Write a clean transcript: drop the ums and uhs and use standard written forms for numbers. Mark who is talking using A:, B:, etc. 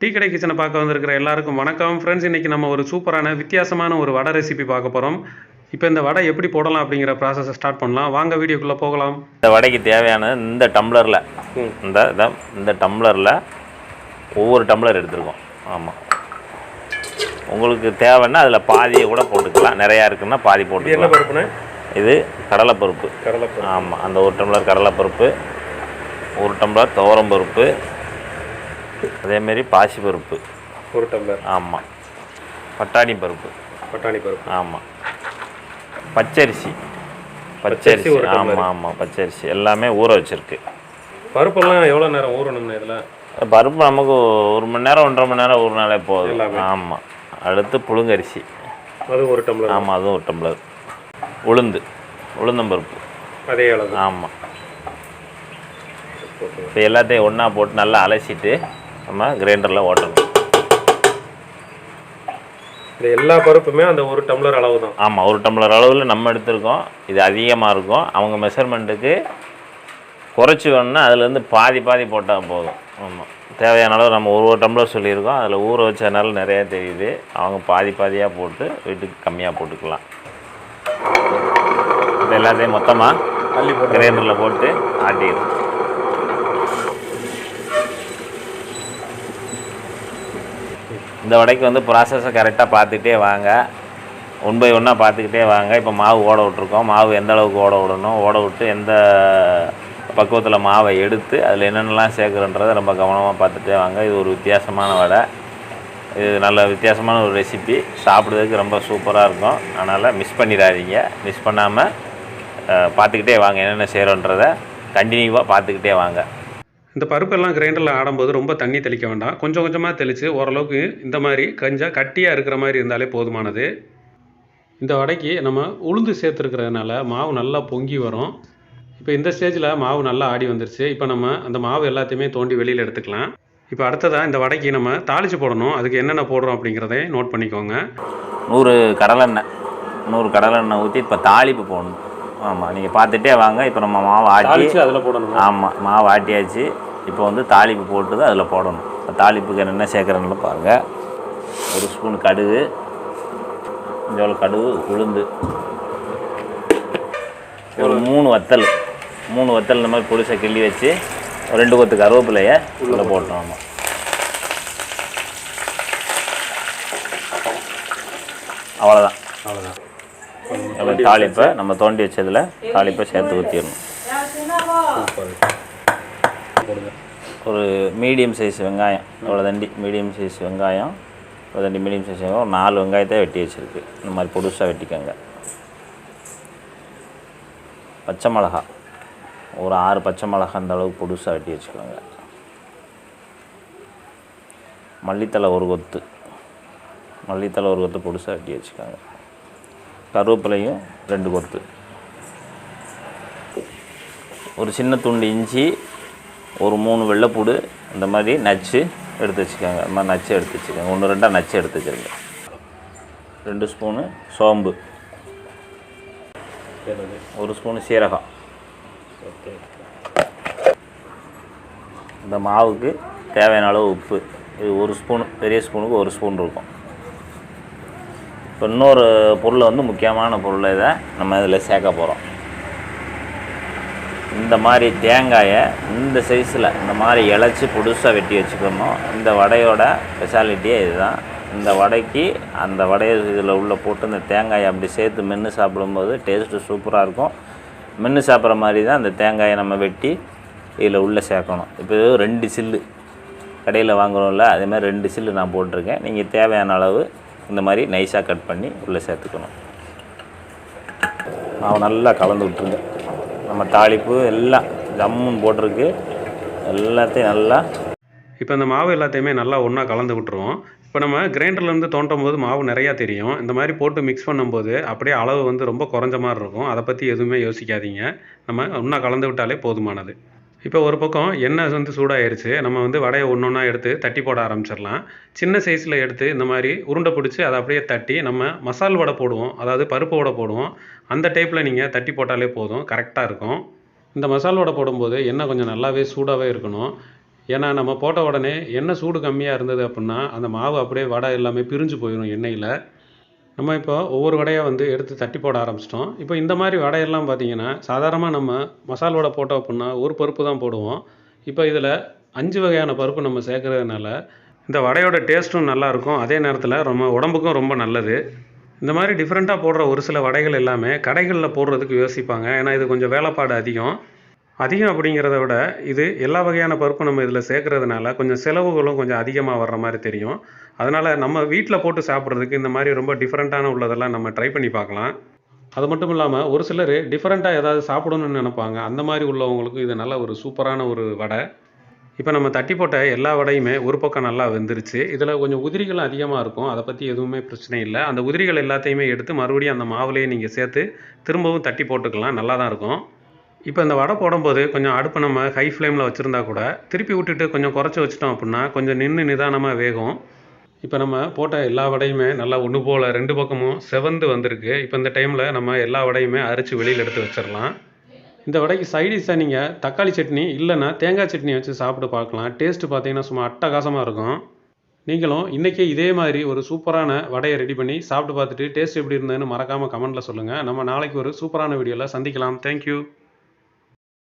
A: Tea கடை கிச்சனை பார்க்க வந்திருக்கிற எல்லாருக்கும் வணக்கம் ஃப்ரெண்ட்ஸ். இன்றைக்கி நம்ம ஒரு சூப்பரான வித்தியாசமான ஒரு வடை ரெசிபி பார்க்க போகிறோம். இப்போ இந்த வடை எப்படி போடலாம் அப்படிங்கிற ப்ராசஸை ஸ்டார்ட் பண்ணலாம். வாங்க வீடியோக்குள்ளே போகலாம்.
B: இந்த வடைக்கு தேவையான இந்த டம்ளரில் இந்த டம்ளரில் ஒவ்வொரு டம்ளர் எடுத்துருக்கோம். ஆமாம், உங்களுக்கு தேவைன்னா அதில் பாதியை கூட போட்டுக்கலாம். நிறையா இருக்குன்னா பாதி போட்டுக்கலாம். என்ன பருப்புனா? இது கடலைப்பருப்பு. ஆமாம், அந்த ஒரு டம்ளர் கடலைப்பருப்பு, ஒரு டம்ளர் துவரம்பருப்பு, அதேமாரி பாசிப்பருப்பு ஒரு டம்ளர். ஆமாம், பட்டாணி பருப்பு. ஆமாம், பச்சரிசி. ஆமாம் ஆமாம், பச்சரிசி எல்லாமே ஊற வச்சுருக்கு.
A: பருப்பெல்லாம் எவ்வளோ நேரம் ஊறணும்னு? இதில்
B: பருப்பு நமக்கு 1 மணி நேரம் 1.5 மணி நேரம் ஊறினாலே போதும். ஆமாம். அடுத்து புழுங்கரிசி,
A: அது ஒரு டம்ளர்.
B: ஆமாம், அதுவும் ஒரு டம்ளர். உளுந்தம்பருப்பு
A: அதே அளவு.
B: ஆமாம். இப்போ எல்லாத்தையும் ஒன்றா போட்டு நல்லா அலசிட்டு நம்ம கிரைண்டரில் ஓட்டணும்.
A: இந்த எல்லா பருப்புமே அந்த ஒரு டம்ளர் அளவு தான்.
B: ஆமாம், ஒரு டம்ளர் அளவில் நம்ம எடுத்துருக்கோம். இது அதிகமாக இருக்கும். அவங்க மெஷர்மெண்ட்டுக்கு குறைச்சி வேணும்னா அதுலேருந்து பாதி போட்டால் போதும். ஆமாம், தேவையான அளவு நம்ம ஒரு டம்ளர் சொல்லியிருக்கோம். அதில் ஊற வச்சதுனால நிறையா தெரியுது. அவங்க பாதியாக போட்டு வீட்டுக்கு கம்மியாக போட்டுக்கலாம். இப்போ எல்லாத்தையும் மொத்தமாக
A: அள்ளி போட்டு
B: கிரைண்டரில் போட்டு ஆட்டிடும். இந்த வடைக்கு வந்து ப்ராசஸை கரெக்டாக பார்த்துக்கிட்டே வாங்க. 1 by 1 பார்த்துக்கிட்டே வாங்க. இப்போ மாவு ஓட விட்ருக்கோம். மாவு எந்த அளவுக்கு ஓட விடணும், ஓட விட்டு எந்த பக்குவத்தில் மாவை எடுத்து அதில் என்னென்னலாம் சேர்க்குறன்றதை ரொம்ப கவனமாக பார்த்துட்டே வாங்க. இது ஒரு வித்தியாசமான வடை. இது நல்ல வித்தியாசமான ஒரு ரெசிபி. சாப்பிட்றதுக்கு ரொம்ப சூப்பராக இருக்கும். அதனால் மிஸ் பண்ணிடாதீங்க. மிஸ் பண்ணாமல் பார்த்துக்கிட்டே வாங்க. என்னென்ன செய்கிறோன்றதை கண்டினியூவாக பார்த்துக்கிட்டே வாங்க.
A: இந்த பருப்பெல்லாம் கிரைண்டரில் ஆடும்போது ரொம்ப தண்ணி தெளிக்க வேண்டாம். கொஞ்சம் கொஞ்சமாக தெளித்து ஓரளவுக்கு இந்த மாதிரி கொஞ்சம் கட்டியாக இருக்கிற மாதிரி இருந்தாலே போதுமானது. இந்த வடைக்கு நம்ம உளுந்து சேர்த்துருக்கிறதுனால மாவு நல்லா பொங்கி வரும். இப்போ இந்த ஸ்டேஜில் மாவு நல்லா ஆடி வந்துருச்சு. இப்போ நம்ம அந்த மாவு எல்லாத்தையுமே தோண்டி வெளியில் எடுத்துக்கலாம். இப்போ அடுத்ததாக இந்த வடைக்கு நம்ம தாளித்து போடணும். அதுக்கு என்னென்ன போடுறோம் அப்படிங்கிறதை நோட் பண்ணிக்கோங்க.
B: 100 கடலெண்ணெய் ஊற்றி இப்போ தாளிப்பு போடணும். ஆமாம், நீங்கள் பார்த்துட்டே வாங்க. இப்போ நம்ம மாவு ஆட்டி
A: அதில் போடணும்.
B: ஆமாம், மாவு ஆட்டியாச்சு. இப்போ வந்து தாளிப்பு போட்டு தான் அதில் போடணும். தாளிப்புக்கு என்னென்ன சேர்க்குறேன்னு பாருங்கள். 1 ஸ்பூன் கடுகு, கொஞ்சம் கடுகு, உளுந்து, ஒரு 3 வத்தல் இந்த மாதிரி பொடிசை கிள்ளி வச்சு ஒரு 2 கொத்து கருவேப்பிலையை உள்ளே போட்டோம். ஆமாம், அவ்வளோதான். தாளிப்பை நம்ம தோண்டி வச்சதில் தாளிப்பை சேர்த்து ஊற்றிடணும். ஒரு மீடியம் சைஸ் வெங்காயம், இவ்வளோ தண்டி மீடியம் சைஸ் வெங்காயம், ஒரு 4 வெங்காயத்தை வெட்டி வச்சுருக்கு. இந்த மாதிரி பொடுசாக வெட்டிக்கோங்க. பச்சை மிளகா ஒரு 6 பச்சை மிளகா அந்த அளவுக்கு பொடுசாக வெட்டி வச்சுக்கோங்க. மல்லித்தலை ஒரு கொத்து பொடுசாக வெட்டி வச்சுக்கோங்க. கருவேப்பிலையும் 2 கொத்து, ஒரு சின்ன துண்டு இஞ்சி, ஒரு 3 வெள்ளைப்பூடு இந்த மாதிரி நச்சு எடுத்து வச்சுக்கோங்க. இந்த மாதிரி நச்சு எடுத்து வச்சுக்கோங்க. 1-2 நச்சு எடுத்து வச்சுருங்க. 2 ஸ்பூனு சோம்பு, 1 ஸ்பூனு சீரகம். இந்த மாவுக்கு தேவையான அளவு உப்பு. இது 1 ஸ்பூனு, பெரிய ஸ்பூனுக்கு 1 ஸ்பூன் இருக்கும். இப்போ இன்னொரு பொருளை வந்து முக்கியமான பொருளை இதை நம்ம இதில் சேர்க்க போகிறோம். இந்த மாதிரி தேங்காயை இந்த சைஸில் இந்த மாதிரி இழைச்சி புதுசாக வெட்டி வச்சுக்கணும். இந்த வடையோட ஸ்பெஷாலிட்டியே இதுதான். இந்த வடைக்கு அந்த வடையை இதில் உள்ளே போட்டு இந்த தேங்காயை அப்படி சேர்த்து மென்று சாப்பிடும்போது டேஸ்ட்டு சூப்பராக இருக்கும். மென்று சாப்பிட்ற மாதிரி தான் இந்த தேங்காயை நம்ம வெட்டி இதில் உள்ளே சேர்க்கணும். இப்போ 2 சில்லு கடையில் வாங்குகிறோம்ல, அதேமாதிரி 2 சில்லு நான் போட்டிருக்கேன். நீங்கள் தேவையான அளவு இந்த மாதிரி நைஸாக கட் பண்ணி உள்ளே சேர்த்துக்கணும். மாவு நல்லா கலந்து விட்டுருங்க. நம்ம தாளிப்பு எல்லாம் ஜம்முன்னு போட்டிருக்கு. எல்லாத்தையும் நல்லா
A: இப்போ இந்த மாவு எல்லாத்தையுமே நல்லா ஒன்றா கலந்து விட்டுருவோம். இப்போ நம்ம கிரைண்டர்லேருந்து தோண்டும் போது மாவு நிறையா தெரியும். இந்த மாதிரி போட்டு மிக்ஸ் பண்ணும்போது அப்படியே அளவு வந்து ரொம்ப குறைஞ்ச மாதிரி இருக்கும். அதை பற்றி எதுவுமே யோசிக்காதீங்க. நம்ம ஒன்றா கலந்து விட்டாலே போதுமானது. இப்போ ஒரு பக்கம் எண்ணெய் வந்து சூடாயிருச்சு. நம்ம வந்து வடையை ஒன்றா எடுத்து தட்டி போட ஆரம்பிச்சிடலாம். சின்ன சைஸில் எடுத்து இந்த மாதிரி உருண்டை பிடிச்சி அதை அப்படியே தட்டி நம்ம மசால் வடை போடுவோம், அதாவது பருப்பு வடை போடுவோம். அந்த டைப்பில் நீங்கள் தட்டி போட்டாலே போதும், கரெக்டாக இருக்கும். இந்த மசால் வடை போடும்போது எண்ணெய் கொஞ்சம் நல்லாவே சூடாகவே இருக்கணும். ஏன்னா நம்ம போட்ட உடனே எண்ணெய் சூடு கம்மியாக இருந்தது அப்படின்னா அந்த மாவு அப்படியே வடை எல்லாமே பிரிஞ்சு போயிடும் எண்ணெயில். நம்ம இப்போ ஒவ்வொரு வடையாக வந்து எடுத்து தட்டி போட ஆரம்பிச்சிட்டோம். இப்போ இந்த மாதிரி வடையெல்லாம் பார்த்தீங்கன்னா சாதாரணமாக நம்ம மசால் வடை போட்டோம் அப்படின்னா ஒரு பருப்பு தான் போடுவோம். இப்போ இதில் 5 வகையான பருப்பு நம்ம சேர்க்கறதுனால இந்த வடையோட டேஸ்ட்டும் நல்லாயிருக்கும். அதே நேரத்தில் நம்ம உடம்புக்கும் ரொம்ப நல்லது. இந்த மாதிரி டிஃப்ரெண்ட்டாக போடுற ஒரு சில வடைகள் எல்லாமே கடைகளில் போடுறதுக்கு யோசிப்பாங்க. ஏன்னா இது கொஞ்சம் வேலைப்பாடு அதிகம். அதிகம் அப்படிங்கிறத விட இது எல்லா வகையான பருப்பும் நம்ம இதில் சேர்க்கறதுனால கொஞ்சம் செலவுகளும் கொஞ்சம் அதிகமாக வர்ற மாதிரி தெரியும். அதனால் நம்ம வீட்டில் போட்டு சாப்பிட்றதுக்கு இந்த மாதிரி ரொம்ப டிஃப்ரெண்ட்டான உள்ளதெல்லாம் நம்ம ட்ரை பண்ணி பார்க்கலாம். அது மட்டும் இல்லாமல் ஒரு சிலர் டிஃப்ரெண்ட்டாக ஏதாவது சாப்பிடணும்னு நினைப்பாங்க. அந்த மாதிரி உள்ளவங்களுக்கு இது நல்ல ஒரு சூப்பரான ஒரு வடை. இப்போ நம்ம தட்டி போட்ட எல்லா வடையுமே ஒரு பக்கம் நல்லா வெந்துருச்சு. இதில் கொஞ்சம் உதிரிகளும் அதிகமாக இருக்கும். அதை பற்றி எதுவுமே பிரச்சனை இல்லை. அந்த உதிரிகள் எல்லாத்தையுமே எடுத்து மறுபடியும் அந்த மாவுலேயே நீங்கள் சேர்த்து திரும்பவும் தட்டி போட்டுக்கலாம். நல்லா தான் இருக்கும். இப்போ இந்த வடை போடும்போது கொஞ்சம் அடுப்பை நம்ம ஹை ஃப்ளேமில் வச்சுருந்தா கூட திருப்பி விட்டுட்டு கொஞ்சம் குறைச்சி வச்சிட்டோம் அப்படின்னா கொஞ்சம் நின்று நிதானமாக வேகும். இப்போ நம்ம போட்ட எல்லா வடையுமே நல்லா ஒன்று போல் 2 பக்கமும் செவந்து வந்திருக்கு. இப்போ இந்த டைமில் நம்ம எல்லா வடையுமே அரைச்சி வெளியில் எடுத்து வச்சிடலாம். இந்த வடைக்கு சைடிஷாக நீங்கள் தக்காளி சட்னி இல்லைன்னா தேங்காய் சட்னி வச்சு சாப்பிட்டு பார்க்கலாம். டேஸ்ட்டு பார்த்தீங்கன்னா சும்மா அட்டகாசமாக இருக்கும். நீங்களும் இன்றைக்கே இதே மாதிரி ஒரு சூப்பரான வடையை ரெடி பண்ணி சாப்பிட்டு பார்த்துட்டு டேஸ்ட் எப்படி இருந்ததுன்னு மறக்காமல் கமெண்ட்டில் சொல்லுங்கள். நம்ம நாளைக்கு ஒரு சூப்பரான வீடியோவில் சந்திக்கலாம். தேங்க்யூ.